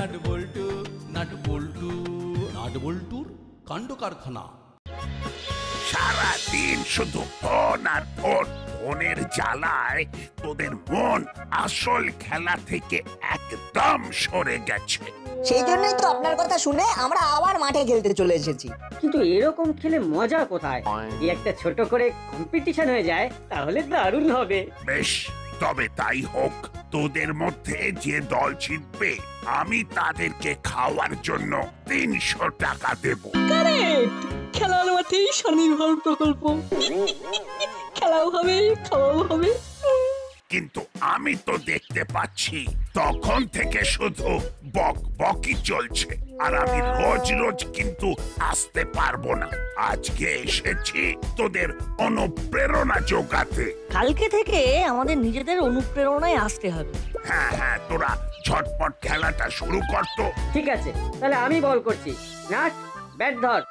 Nut বল্টু, nut বল্টু, nut বল্টুর কাণ্ড কারখানা। সারাদিন শুধু ফোন আর ফোন, ফোনের জ্বালায় তোদের মন আসল খেলা থেকে একদম সরে গেছে। সেই জন্যই তো আপনার কথা শুনে আমরা আবার মাঠে খেলতে চলে এসেছি। কিন্তু এরকম খেলে মজা কোথায়? এই একটা ছোট করে কম্পিটিশন হয়ে যায় তাহলে দারুণ হবে। বেশ, তবে তাই হোক। তোদের মধ্যে যে দল জিতবে আমি তাদেরকে খাওয়ার জন্য 300 টাকা দেব। খেলার মাঠেই স্বনির্ভর প্রকল্প। খেলাও হবে, খাওয়াও হবে। কিন্তু আমি তো দেখতে পাচ্ছি তখন থেকে শুধু বক বকই চলছে, আর আমি রোজ রোজ কিন্তু আসতে পারবো না। আজকে এসেছি তোদের অনুপ্রেরণা জোগাতে। কালকে থেকে আমাদের নিজেদের অনুপ্রেরণায় আসতে হবে। হ্যাঁ হ্যাঁ, তোরা ঝটপট খেলাটা শুরু কর তো। ঠিক আছে, তাহলে আমি বল করছি। নাট, ব্যাট ধর।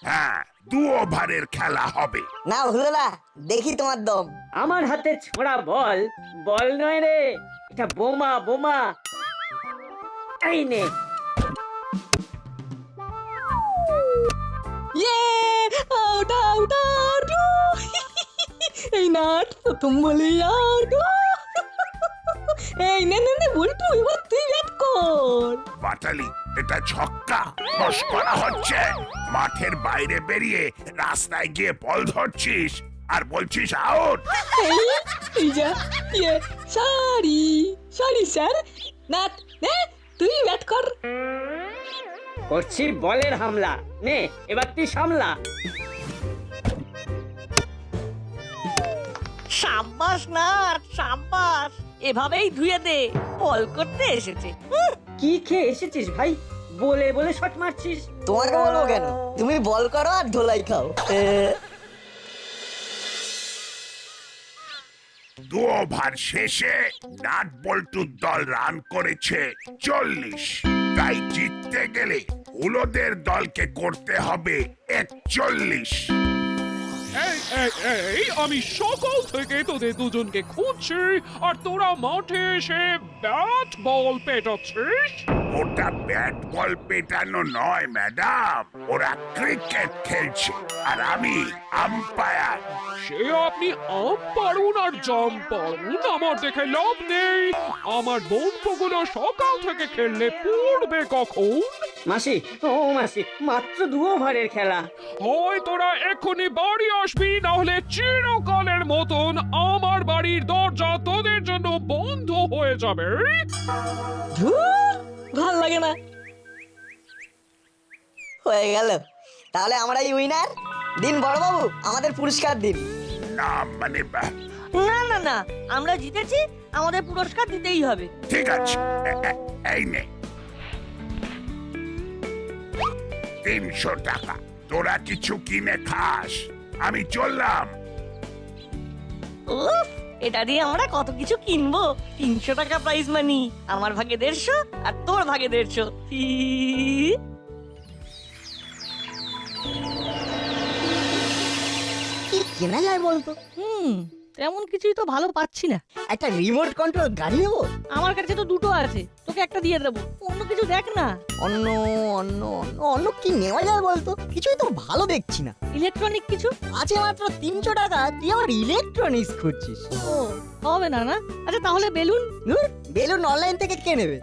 হ্যাঁ, 2 ওভারের খেলা হবে। না হলো না, দেখি তোমার দম। আমার হাতে ছোড়া বল বল নয় রে, এটা বোমা বোমা। এই নে। ইয়ে, আউট আউট আউট। এই নাট প্রথম বলে আউট। এই নে নে নে বল্টু, এবার তুই ব্যাট কর। বাটালি, এটা ছক্কা। বস করা হচ্ছে। মাঠের বাইরে বেরিয়ে রাস্তায় গিয়ে বল ধরছিস আর বলছিস আউট। এই যা, ইয়ে, সরি সরি স্যার। নাট নে, তুই ব্যাট কর। করছি বলের হামলা। নে, এবার তুই সামলা। সাব্বাস না, সাব্বাস, এভাবেই ধুয়ে দে। বল করতে এসেছে। কি খেয়ে এসেছিস ভাই? বলে বলে শট মারছিস। তোমাকে বলবো কেন, তুমি বল করো আর ধোলাই খাও। 2 ওভার শেষে নাট বল্টুর দল রান করেছে 40। তাই জিততে গেলে হুলোদের দলকে করতে হবে 41। এই এই এই, আমি সকাল থেকে তোদের দুজনকে খুঁজছি আর তোরা মাঠে এসে ব্যাট বল পেটাচ্ছিস। ওটা ব্যাট বল পেটানো নয় ম্যাডাম, ওরা ক্রিকেট খেলছে আর আমি আম্পায়ার। সে আপনি আম পারুন আর জাম পারুন, আমার দেখে লাভ নেই। আমার বন্ধুগুলো সকাল থেকে খেললে পড়বে কখন? মাসি, ও মাসি, মাত্র 2 ওভারের খেলা। হয় তোরা এক্ষুনি বাড়ি আসবি, না হলে চিরকালের মতন আমার বাড়ির দরজা তোদের জন্য বন্ধ হয়ে যাবে। ধুর, ভাল লাগে না। হয়ে গেল, তাহলে আমরাই উইনার। দিন বড়বাবু, আমাদের পুরস্কার দিন। না মানে না না না, আমরা জিতেছি, আমাদের পুরস্কার দিতেই হবে। ঠিক আছে, এই নে 300 টাকা। তোরা কিছু কিনে খাস, আমি চললাম। উফ, এটা দিয়ে আমরা কত কিছু কিনবো। 300 টাকা প্রাইজ মানি, আমার ভাগে 150 আর তোর ভাগে 150। কি কেনা যায় বলতো? তেমন কিছুই তো ভালো পাচ্ছি না। একটা রিমোট কন্ট্রোল গাড়ি নেবো। আমার কাছে তো 2টো আছে, তোকে একটা দিয়ে দেবো। অন্য কিছু দেখ না। অন্য অন্য অন্য অন্য কি নেওয়া যায় বলতো? কিছুই তো ভালো দেখছি না। ইলেকট্রনিক কিছু আছে মাত্র 300 টাকা, তুই আবার ইলেকট্রনিক্স খুঁজছিস? ও হবে না না। আচ্ছা তাহলে বেলুন। বেলুন অনলাইন থেকে কে নেবে?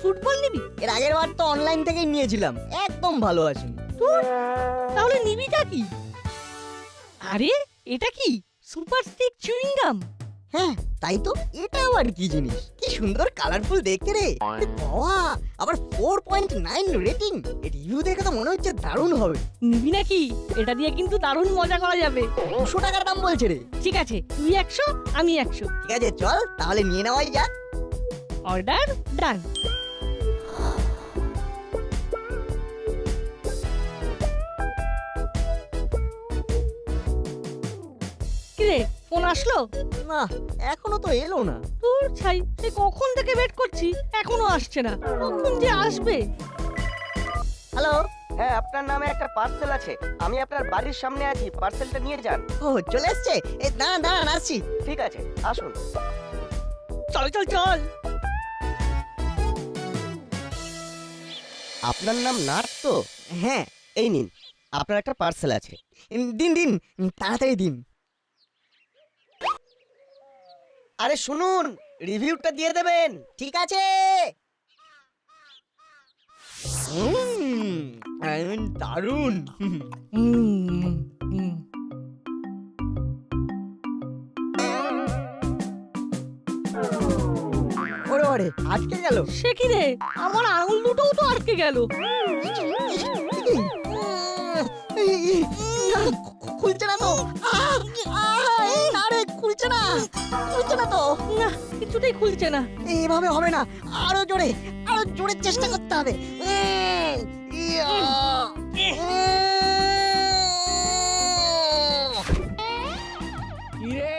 ফুটবল নিবি? এর আগের বার তো অনলাইন থেকেই নিয়েছিলাম, একদম ভালো আসেনি। তাহলে নিবিটা কি? আরে এটা কি সুপার স্টিক চুইং গাম? হ্যাঁ তাই তো, এটা আবার কি জিনিস? কি সুন্দর কালারফুল দেখতে রে। বাবা, আবার 4.9 রেটিং। রিভিউ দেখে তো মনে হচ্ছে দারুণ হবে। নিবি নাকি? এটা দিয়ে কিন্তু দারুণ মজা করা যাবে। 200 টাকার দাম বলছে রে। ঠিক আছে, তুই 100 আমি 100। ঠিক আছে, চল তাহলে নিয়ে নেওয়াই যাক। অর্ডার ডান। কিরে, ফোন আসলো? না, এখনো তো এলো না। তোর ছাই, সে কখন থেকে ওয়েট করছি, এখনো আসছে না। কখন যে আসবে? হ্যালো। হ্যাঁ, আপনার নামে একটা পার্সেল আছে, আমি আপনার বাড়ির সামনে আছি, পার্সেলটা নিয়ে যান। ও চলে এসছে? দাঁড়ান দাঁড়ান, আসছি। ঠিক আছে, আসুন। চল চল চল। আপনার নাম নাট তো? হ্যাঁ, এই নিন, আপনার একটা পার্সেল আছে। দিন দিন, তাড়াতাড়ি দিন। আরে শুনুন, রিভিউটা দিয়ে দেবেন। ঠিক আছে। দারুণ। হুম, হুম। ওরে ওরে, আটকে গেল। সে কি রে, আমার আঙুল দুটোও তো আটকে গেল। খুলছে না তো। আরে খুলছে না, খুলছে না তো। না, কিছুতেই খুলছে না। এভাবে হবে না, আরো জোরে, আরো জোরে চেষ্টা করতে হবে। কিরে,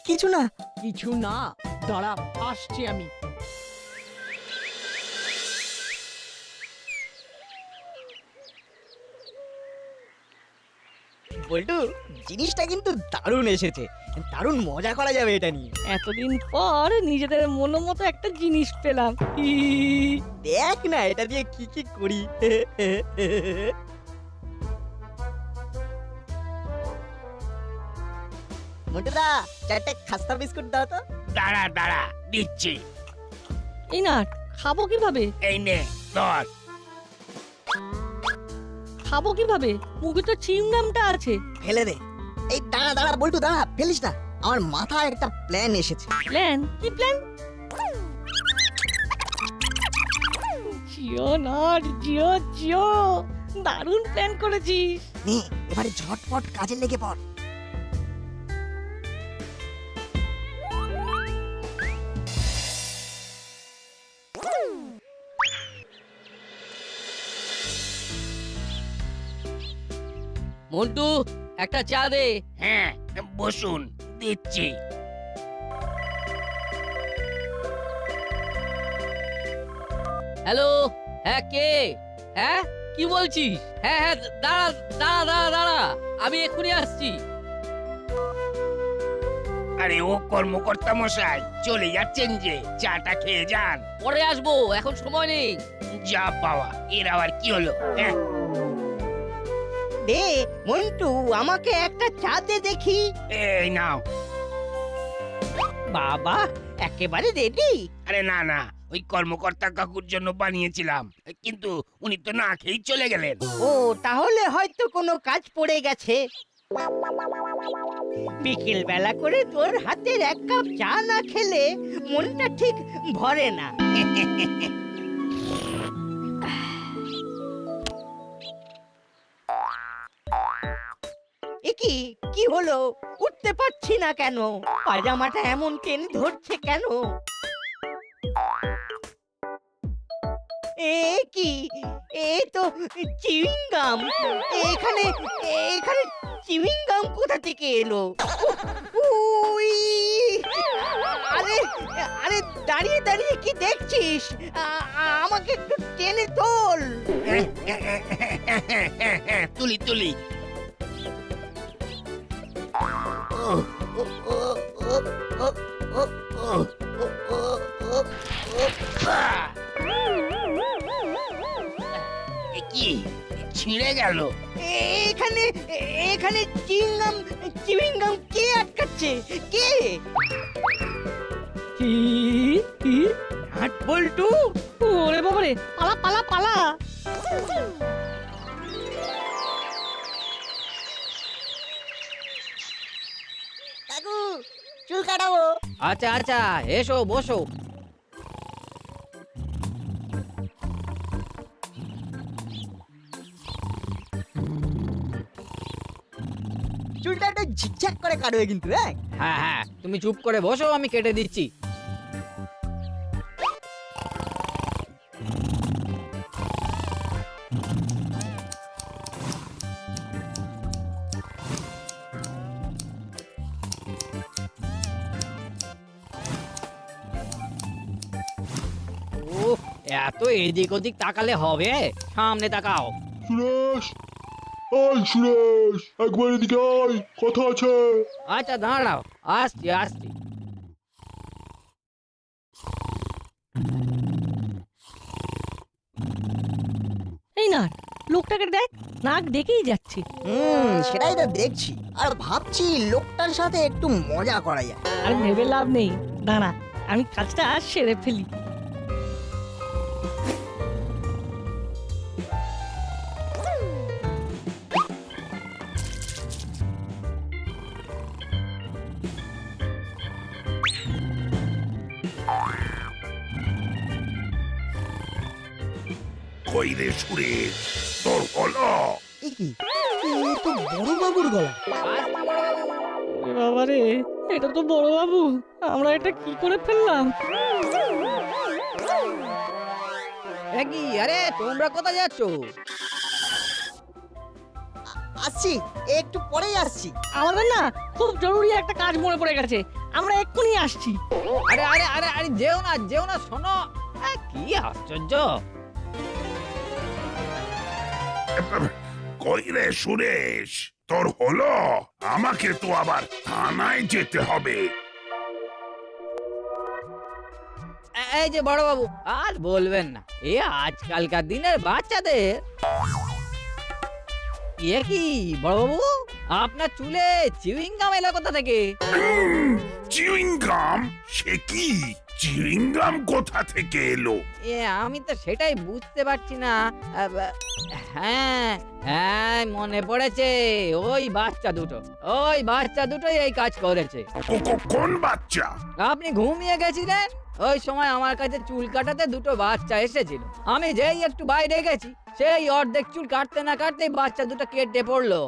কিছু না। কিছু না, দাঁড়া, আসছি আমি। বল্টু, জিনিসটা কিন্তু দারুণ এসেছে। দারুণ মজা করা যাবে এটা নিয়ে। এতদিন পর নিজেদের মন মতো একটা জিনিস পেলাম। দেখ না এটা দিয়ে কি কি করি। মোটুদা, চারটে খাস্তা বিস্কুট দাও তো। দাঁড়া দাঁড়া, দিচ্ছি। এই না, খাবো কিভাবে? এই নে ধর। খাবো কিভাবে? মুখে তো চিংগামটা আছে। ফেলে দে। এই দাঁড়া দাঁড়া বল্টু, দাঁড়া, ফেলিস না। আমার মাথায় একটা প্ল্যান এসেছে। প্ল্যান? কি প্ল্যান? জিও নাট, জিও জিও, দারুণ প্ল্যান করেছিস। নে, এবারে ঝটপট কাজে লেগে পড়। মন্টু, একটা চা দে। হ্যাঁ, বসুন, দিচ্ছি। হ্যালো, হ্যাঁ কে? হ্যাঁ, কি বলছিস? হ্যাঁ হ্যাঁ, দাঁড়া দাঁড়া দাঁড়া দাঁড়া, আমি এক্ষুনি আসছি। আরে ও কর্মকর্তা মশাই, চলে যাচ্ছেন যে, চাটা খেয়ে যান। পরে আসবো, এখন সময় নেই। যা পাওয়া, এর আবার কি হলো? হ্যাঁ, দে মন্টু, আমাকে একটা চা দে দেখি। এই নাও। বাবা, একেবারে রেডি। আরে না না, ওই কর্মকর্তা কাকুর জন্য বানিয়েছিলাম, কিন্তু উনি তো না খেয়েই চলে গেলেন। ও, তাহলে হয়তো কোনো কাজ পড়ে গেছে। বিকেল বেলা করে তোর হাতের এক কাপ চা না খেলে মনটা ঠিক ভরে না। কি কি হলো? উঠতে পারছি না কেন? পাজামাটা এমন টেনে ধরছে কেন? এ কি? এ তো চিউইংগাম। এখানে এখানে চিউইংগাম কোথা থেকে এলো? উই! আরে আরে, দাঁড়িয়ে দাঁড়িয়ে কি দেখছিস? আমাকে একটু টেনে তোল। তুলি তুলি। কি ছিঁড়ে গেল? এখানে এখানে চিউইংগাম কে আটকাচ্ছে? কে? কি? হাট বল্টু। ওরে বাবারে, পালা পালা পালা। কাকু, চুল কাটাবো। আচ্ছা আচ্ছা, এসো বসো। চুলটা একটু ঝিকঝাক করে কাটবে কিন্তু। হ্যাঁ, হ্যাঁ হ্যাঁ, তুমি চুপ করে বসো, আমি কেটে দিচ্ছি। ওহ, এত এদিক ওদিক তাকালে হবে? সামনে তাকাও। সুরেশ, ওই সুরেশ, একবার এদিকে আয়, কথা আছে। আচ্ছা দাঁড়াও, আসছি আসছি। লোকটাকে দেখ, নাক ডেকেই যাচ্ছে। সেটাই তো দেখছি, আর ভাবছি লোকটার সাথে একটু মজা করা যায়। আর ভেবে লাভ নেই, দাঁড়া আমি কাজটা সেরে ফেলি। কই রে সুরেশ, তোর হলো? এ কি, এ তো বড় বাবুর গলা। এ বাবা রে, এটা তো বড় বাবু, আমরা এটা কি করে ফেললাম? কি আরে তোমরা কোথায় যাচ্ছ? আসছি, একটু পরেই আসছি। আমাদের না খুব জরুরি একটা কাজ মনে পড়ে গেছে, আমরা এক্ষুনি আসছি। আরে আরে আরে আরে যেও না শোনো। কি আশ্চর্য! কই রে সুরেশ, তোর হলো? আমাকে তো আবার থানায় যেতে হবে। এই যে বড় বাবু, আর বলবেন না, এ আজকালকার দিনের বাচ্চাদের। এ কি বড় বাবু, আপনার চুলে চুইং গাম এলো কোথা থেকে? Chewing gum? সে কি চুইং গাম কোথা থেকে এলো? আমি তো সেটাই বুঝতে পারছি না। হ্যাঁ মনে পড়েছে, ওই বাচ্চা দুটোই এই কাজ করেছে। কোন বাচ্চা? আপনি ঘুমিয়ে গেছিলেন, ওই সময় আমার কাছে চুল কাটাতে দুটো বাচ্চা এসেছিল। আমি যেই একটু বাইরে গেছি, সেই অর্ধেক চুল কাটতে না কাটতে বাচ্চা দুটো কেটে পড়লো।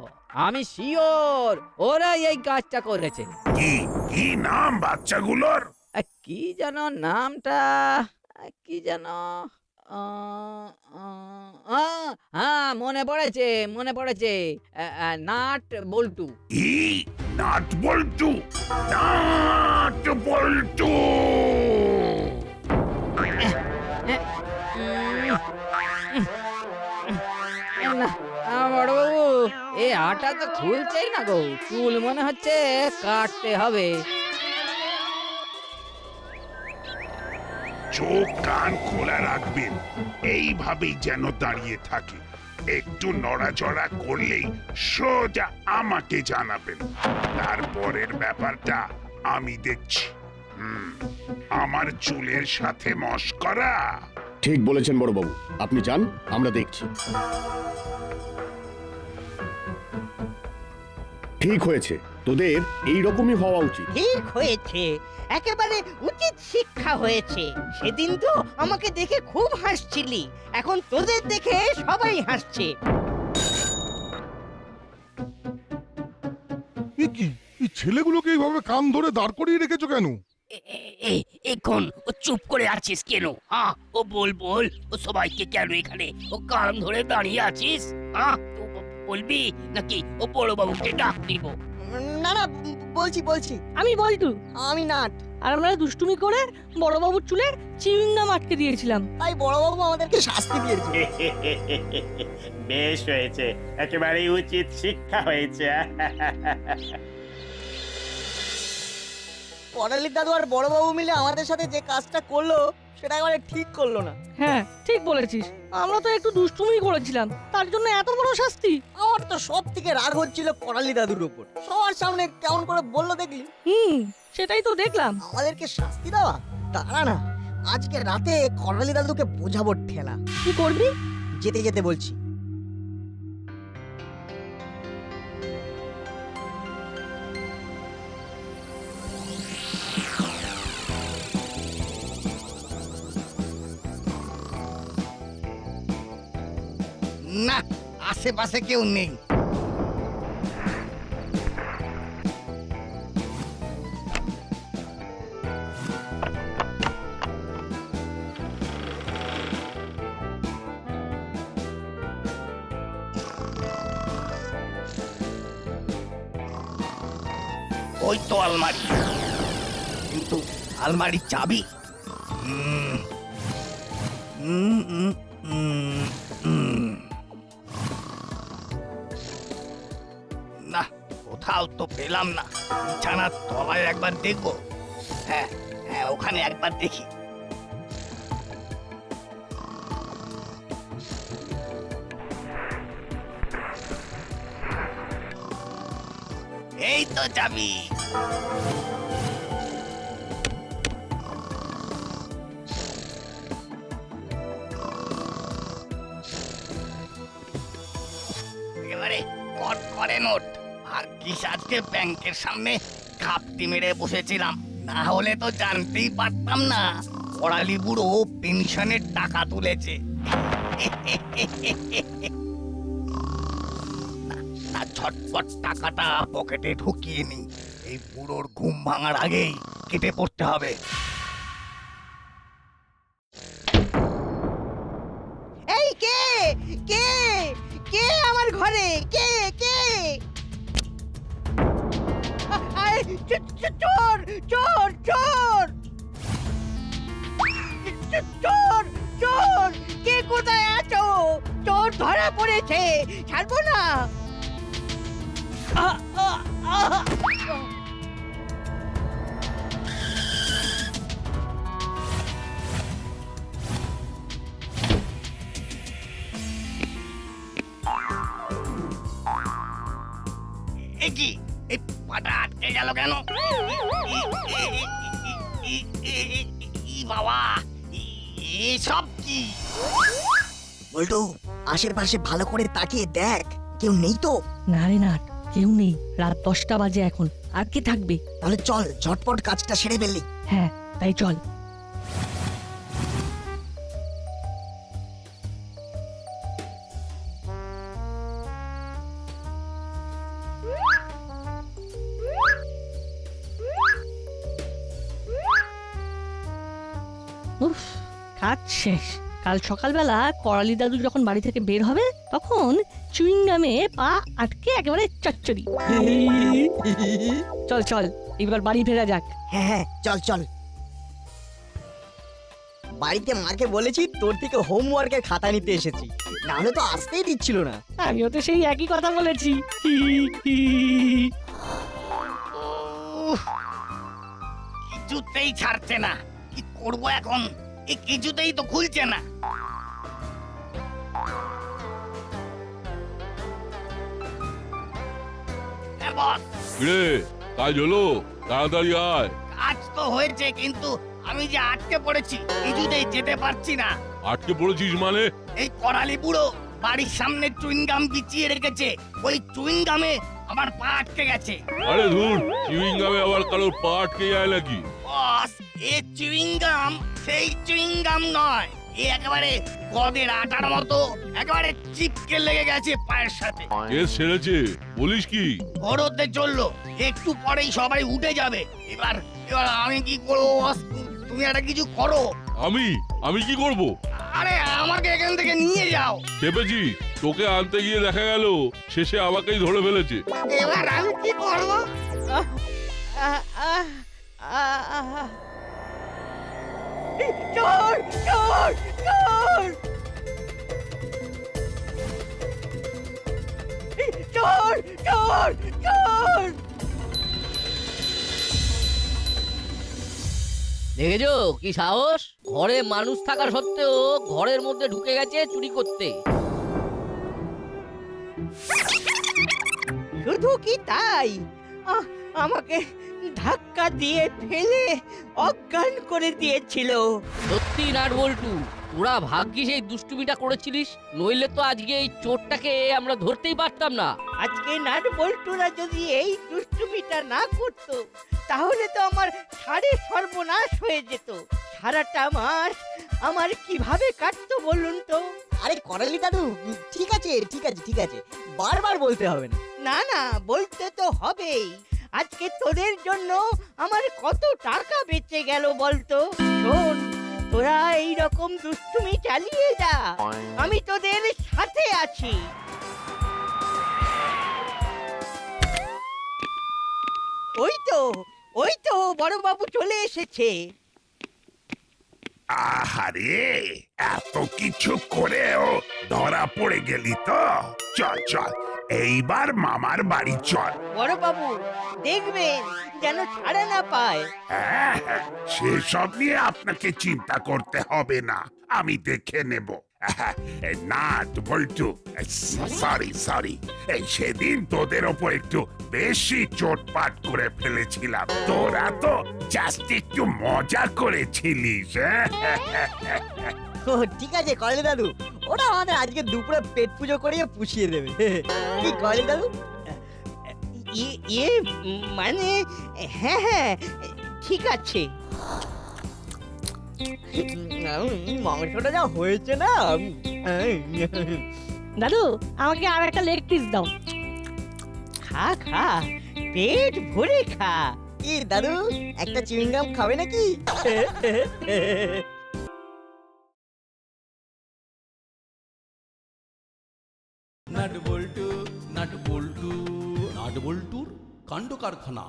আমি শিওর ওরাই এই কাজটা করেছে। কি নাম বাচ্চাগুলোর? কি যেন নামটা, কি যেন, হ্যাঁ মনে পড়েছে, নাট বল্টু। নাট বল্টু? নাট বল্টু! বড়বাবু, এ আটা তো খুলছেই না গো, চুল মনে হচ্ছে কাটতে হবে। চোখ কান খোলা রাখবেন, এইভাবেই যেন দাঁড়িয়ে থাকে। একটু নড়াচড়া করলেই সোজা আমাকে জানাবেন, তারপরের ব্যাপারটা আমি দেখছি। আমার চুলের সাথে মশকরা? ঠিক বলেছেন বড়বাবু, আপনি যান, আমরা দেখছি। ঠিক হয়েছে, তোদের এই রকমই হওয়া উচিত। ঠিক হয়েছে, একেবারে উচিত শিক্ষা হয়েছে। সেদিন তো আমাকে দেখে খুব হাসছিলি, এখন তোদের দেখে সবাই হাসছে। কি ছেলেগুলোকে এইভাবে কান ধরে দাঁড় করিয়ে রেখেছো কেন? এখন ও চুপ করে আছিস কেন? হ্যাঁ, ও বল, ও সবাইকে কেন এখানে ও কান ধরে দাঁড়িয়ে আছিস? হ্যাঁ, বলবি নাকি ও বড় বাবুকে ডাক দিব? না বলছি। আমি বল্টু। আমি নাট। আর আমরা দুষ্টুমি করে বড়বাবুর চুলে চিউইং গাম আটকে দিয়েছিলাম, তাই বড়বাবু আমাদেরকে শাস্তি দিয়েছে। বেশ হয়েছে, একেবারেই উচিত শিক্ষা হয়েছে। করালি দাদু আর বড়বাবু মিলে আমাদের সাথে যে কাজটা করলো, সেটা একেবারে ঠিক করলো না। হ্যাঁ ঠিক বলেছিস, আমরা তো একটু দুষ্টুমি করেছিলাম, তার জন্য এত বড় শাস্তি। আমার তো সব থেকে রাগ হচ্ছিল করালি দাদুর উপর। সবার সামনে কেমন করে বললো দেখলি? সেটাই তো দেখলাম। আমাদেরকে শাস্তি দেওয়া? দাঁড়া না, আজকে রাতে করালি দাদুকে বোঝাবো ঠেলা। কি করবি? যেতে যেতে বলছি। না, আশেপাশে কেউ নেই। ওই তো আলমারি, কিন্তু আলমারির চাবি না, কোথাও তো পেলাম না। বিছানার তলায় একবার দেখবো। হ্যাঁ, ওখানে একবার দেখি। এই তো চাবি। এবারে কট করে নোট। ভাগ্যিস আজকে ব্যাংকের সামনে ঘাপটি মেরে বসেছিলাম, না হলে তো জানতেই পারতাম না করালি বুড়ো পেনশনের টাকা তুলেছে। না ঝটপট টাকাটা পকেটে ঢুকিয়ে নি, এই বুড়োর ঘুম ভাঙার আগেই কেটে পড়তে হবে। এই কে কে কে আমার ঘরে কে কে চোর চোর চোর চোর চোর কে কোথায় আছো? চোর ধরা পড়েছে, ছাড়বো না। এ কি, এই পাটা আটকে গেল কেন? বাবা, এসব কি? বল্টু, আশেপাশে ভালো করে তাকিয়ে দেখ, কেউ নেই তো? না রে নাট, কেউ নেই। রাত 10টা বাজে এখন, আর কে থাকবে? তাহলে চল ঝটপট কাজটা সেরে ফেললি। হ্যাঁ, তাই চল। উফ, কাজ শেষ। কাল সকালবেলা করালি দাদু যখন বাড়ি থেকে বের হবে তখন চুইংগামে পা আটকে একেবারে চচ্চড়ি। চল চল, এবার বাড়ি ফেরা যাক। হ্যাঁ হ্যাঁ, চল চল। বাড়িতে মাকে বলেছি তোর থেকে হোমওয়ার্কের খাতা নিতে এসেছি, না হলে তো আসতেই দিচ্ছিল না। আমিও তো সেই একই কথা বলেছি। কিছুতেই ছাড়ছে না, কি করবো এখন? এ কিছুতেই তো খুলছে না। হ্যাঁ বস, রে কাজ হলো, তাড়াতাড়ি আয়। কাজ তো হয়েছে, কিন্তু আমি যে আটকে পড়েছি, কিছুতেই যেতে পারছি না। আটকে পড়েছিস মানে? এই করালি বুড়ো বাড়ির সামনে চুইংগাম বিছিয়ে রেখেছে, ওই চুইংগামে আমার পা আটকে গেছে। আরে ধুর, চুইংগামে আবার কারোর পা আটকে যায় নাকি? বস, এ চুইংগাম সেই চুইংগাম নয়, এ একেবারে গদের আটার মতো একেবারে চিপকে লেগে গেছে পায়ের সাথে। কেস ছেড়েছে, বলিস কি? বড়তে চললো, একটু পরেই সবাই উঠে যাবে। এবার এবার আমি কি করবো বস? তুমি একটা কিছু করো। আমি কি করব? আরে আমাকে এখান থেকে নিয়ে যাও। চেপেছি, তোকে আনতে গিয়ে দেখা গেল শেষে আমাকেই ধরে ফেলেছে। এবার আমি কি করবো? চোর চোর চোর চোর চোর চোর। দেখেছো কি সাহস? ঘরে মানুষ থাকা সত্ত্বেও ঘরের মধ্যে ঢুকে গেছে চুরি করতে। শুধু কি তাই, আমাকে ধাক্কা দিয়ে ফেলে অজ্ঞান করে দিয়েছিল। সত্যি নাট বল্টু, তোরা ভাগ্যিস এই দুষ্টুমিটা করেছিলিস, নইলে তো আজকে এই চোরটাকে আমরা ধরতেই পারতাম না। আজকে নাট বল্টুরা যদি এই দুষ্টুমিটা না করতো তাহলে তো আমার সাড়ে সর্বনাশ হয়ে যেত। সারাটা মাস আমার কিভাবে কাটতো বলুন তো? আরে করালি দাদু, ঠিক আছে ঠিক আছে ঠিক আছে, বারবার বলতে হবে না। না না, বলতে তো হবেই। আজকে তোদের জন্য আমার কত টাকা বেঁচে গেল বলতো। শোন, তোরা এই রকম দুষ্টুমি চালিয়ে যা, আমি তোদের সাথে আছি। ওই তো বড় বাবু চলে এসেছে। আহারে, এত কিছু করেও ধরা পড়ে গেলি তো? চল চল, এইবার মামার বাড়ি চল। বড় বাবু, দেখবেন যেন ছাড়া না পায়। হ্যাঁ হ্যাঁ, সেসব নিয়ে আপনাকে চিন্তা করতে হবে না, আমি দেখে নেব। নাট বল্টু, সরি সরি, সেদিন তোদের ওপর একটু বেশি চোটপাট করে ফেলেছিলাম। তোরা তো জাস্ট একটু মজা করেছিলিস। ও ঠিক আছে কলেজ দাদু, ওরা আমাদের আজকে দুপুরে পেট পুজো করিয়ে পুষিয়ে দেবে। কি কলেজ দাদু? মানে হ্যাঁ হ্যাঁ ঠিক আছে। মাংসটা যা হয়েছে না। দাদু আমাকে আর একটা লেগ পিস দাও। খা খা, পেট ভরে খা। কি দাদু, একটা চুইংগাম খাবে নাকি? নাট বল্টু, নাট বল্টু, নাট বল্টুর কাণ্ড কারখানা।